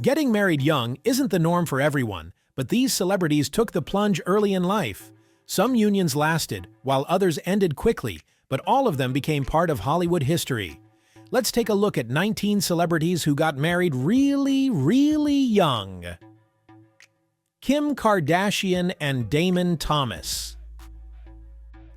Getting married young isn't the norm for everyone, but these celebrities took the plunge early in life. Some unions lasted, while others ended quickly, but all of them became part of Hollywood history. Let's take a look at 19 celebrities who got married really, really young. Kim Kardashian and Damon Thomas.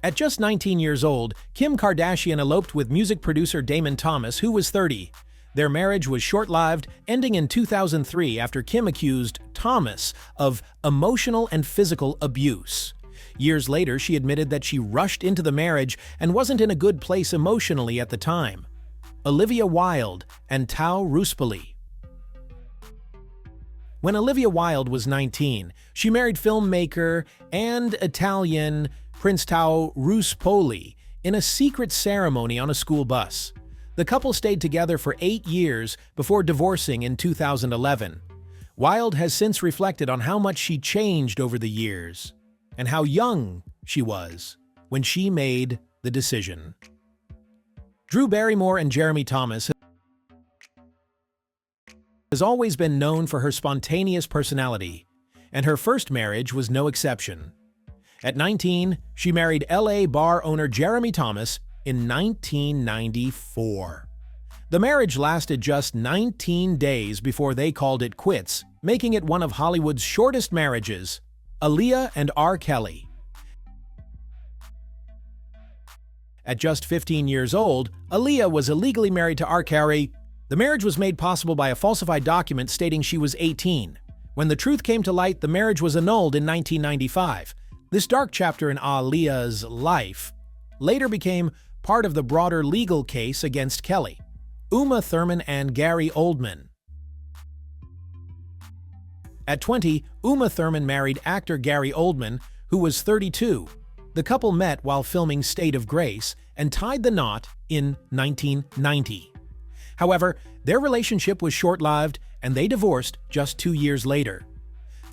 At just 19 years old, Kim Kardashian eloped with music producer Damon Thomas, who was 30. Their marriage was short-lived, ending in 2003 after Kim accused Thomas of emotional and physical abuse. Years later, she admitted that she rushed into the marriage and wasn't in a good place emotionally at the time. Olivia Wilde and Tao Ruspoli. When Olivia Wilde was 19, she married filmmaker and Italian Prince Tao Ruspoli in a secret ceremony on a school bus. The couple stayed together for 8 years before divorcing in 2011. Wilde has since reflected on how much she changed over the years and how young she was when she made the decision. Drew Barrymore and Jeremy Thomas has always been known for her spontaneous personality, and her first marriage was no exception. At 19, she married LA bar owner Jeremy Thomas in 1994. The marriage lasted just 19 days before they called it quits, making it one of Hollywood's shortest marriages. Aaliyah and R. Kelly. At just 15 years old, Aaliyah was illegally married to R. Kelly. The marriage was made possible by a falsified document stating she was 18. When the truth came to light, the marriage was annulled in 1995. This dark chapter in Aaliyah's life later became part of the broader legal case against Kelly. Uma Thurman and Gary Oldman. At 20, Uma Thurman married actor Gary Oldman, who was 32. The couple met while filming State of Grace and tied the knot in 1990. However, their relationship was short-lived and they divorced just 2 years later.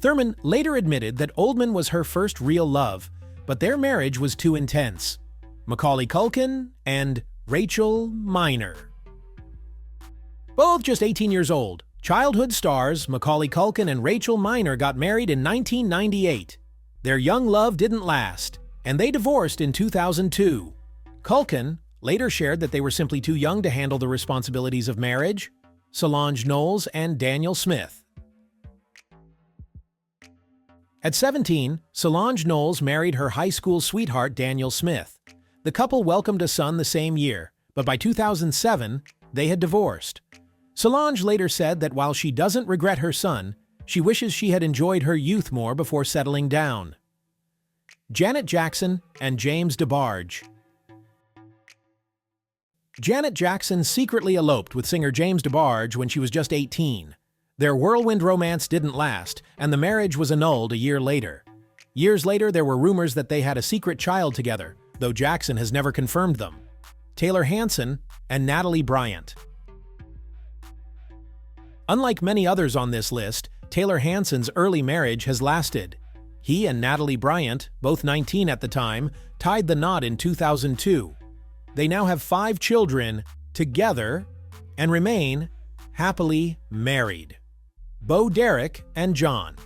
Thurman later admitted that Oldman was her first real love, but their marriage was too intense. Macaulay Culkin and Rachel Miner. Both just 18 years old, childhood stars Macaulay Culkin and Rachel Miner got married in 1998. Their young love didn't last, and they divorced in 2002. Culkin later shared that they were simply too young to handle the responsibilities of marriage. Solange Knowles and Daniel Smith. At 17, Solange Knowles married her high school sweetheart Daniel Smith. The couple welcomed a son the same year, but by 2007, they had divorced. Solange later said that while she doesn't regret her son, she wishes she had enjoyed her youth more before settling down. Janet Jackson and James DeBarge. Janet Jackson secretly eloped with singer James DeBarge when she was just 18. Their whirlwind romance didn't last, and the marriage was annulled a year later. Years later, there were rumors that they had a secret child together, though Jackson has never confirmed them. Taylor Hanson and Natalie Bryant. Unlike many others on this list, Taylor Hanson's early marriage has lasted. He and Natalie Bryant, both 19 at the time, tied the knot in 2002. They now have 5 children together and remain happily married. Bo Derek and John.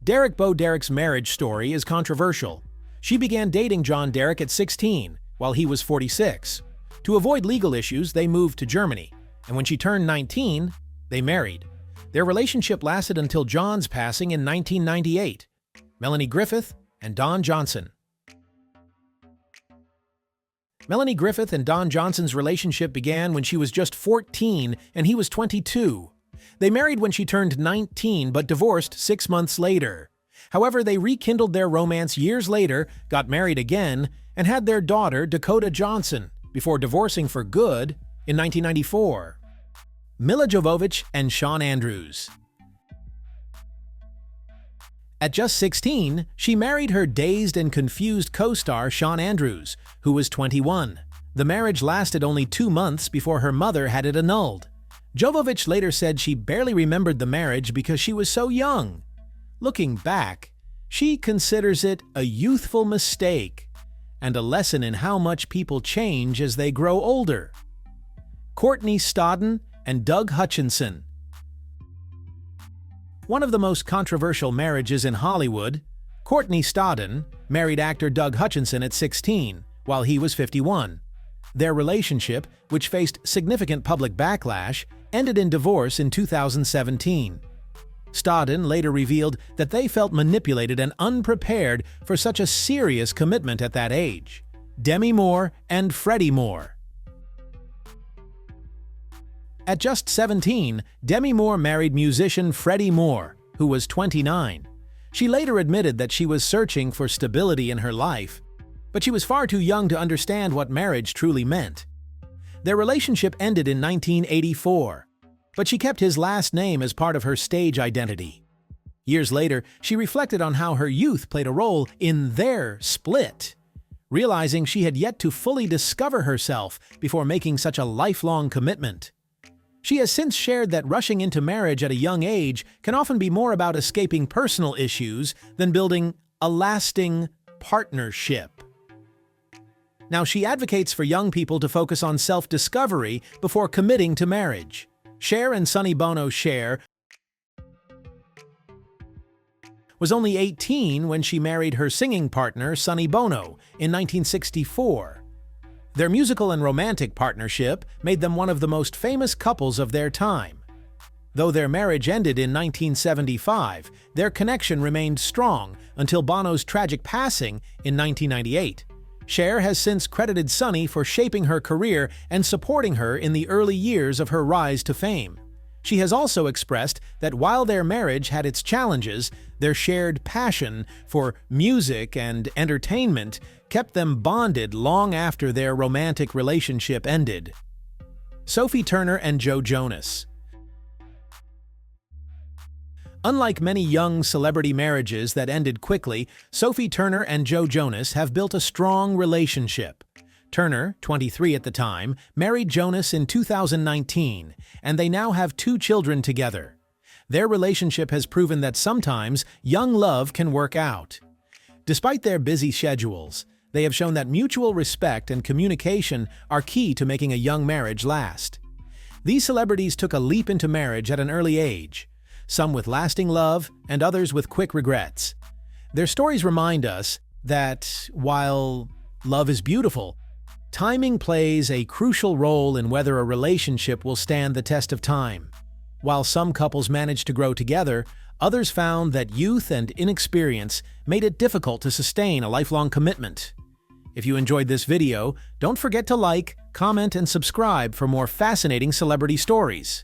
Derek Bo Derek's marriage story is controversial. She began dating John Derek at 16, while he was 46. To avoid legal issues, they moved to Germany, and when she turned 19, they married. Their relationship lasted until John's passing in 1998. Melanie Griffith and Don Johnson. Melanie Griffith and Don Johnson's relationship began when she was just 14 and he was 22. They married when she turned 19 but divorced 6 months later. However, they rekindled their romance years later, got married again, and had their daughter, Dakota Johnson, before divorcing for good in 1994. Milla Jovovich and Shawn Andrews. At just 16, she married her dazed and confused co-star Shawn Andrews, who was 21. The marriage lasted only 2 months before her mother had it annulled. Jovovich later said she barely remembered the marriage because she was so young. Looking back, she considers it a youthful mistake and a lesson in how much people change as they grow older. Courtney Stodden and Doug Hutchinson. One of the most controversial marriages in Hollywood, Courtney Stodden married actor Doug Hutchinson at 16, while he was 51. Their relationship, which faced significant public backlash, ended in divorce in 2017. Stodden later revealed that they felt manipulated and unprepared for such a serious commitment at that age. Demi Moore and Freddie Moore. At just 17, Demi Moore married musician Freddie Moore, who was 29. She later admitted that she was searching for stability in her life, but she was far too young to understand what marriage truly meant. Their relationship ended in 1984, but she kept his last name as part of her stage identity. Years later, she reflected on how her youth played a role in their split, realizing she had yet to fully discover herself before making such a lifelong commitment. She has since shared that rushing into marriage at a young age can often be more about escaping personal issues than building a lasting partnership. Now, she advocates for young people to focus on self-discovery before committing to marriage. Cher and Sonny Bono's Cher was only 18 when she married her singing partner, Sonny Bono, in 1964. Their musical and romantic partnership made them one of the most famous couples of their time. Though their marriage ended in 1975, their connection remained strong until Bono's tragic passing in 1998. Cher has since credited Sonny for shaping her career and supporting her in the early years of her rise to fame. She has also expressed that while their marriage had its challenges, their shared passion for music and entertainment kept them bonded long after their romantic relationship ended. Sophie Turner and Joe Jonas. Unlike many young celebrity marriages that ended quickly, Sophie Turner and Joe Jonas have built a strong relationship. Turner, 23 at the time, married Jonas in 2019, and they now have 2 children together. Their relationship has proven that sometimes young love can work out. Despite their busy schedules, they have shown that mutual respect and communication are key to making a young marriage last. These celebrities took a leap into marriage at an early age, some with lasting love and others with quick regrets. Their stories remind us that, while love is beautiful, timing plays a crucial role in whether a relationship will stand the test of time. While some couples managed to grow together, others found that youth and inexperience made it difficult to sustain a lifelong commitment. If you enjoyed this video, don't forget to like, comment, and subscribe for more fascinating celebrity stories.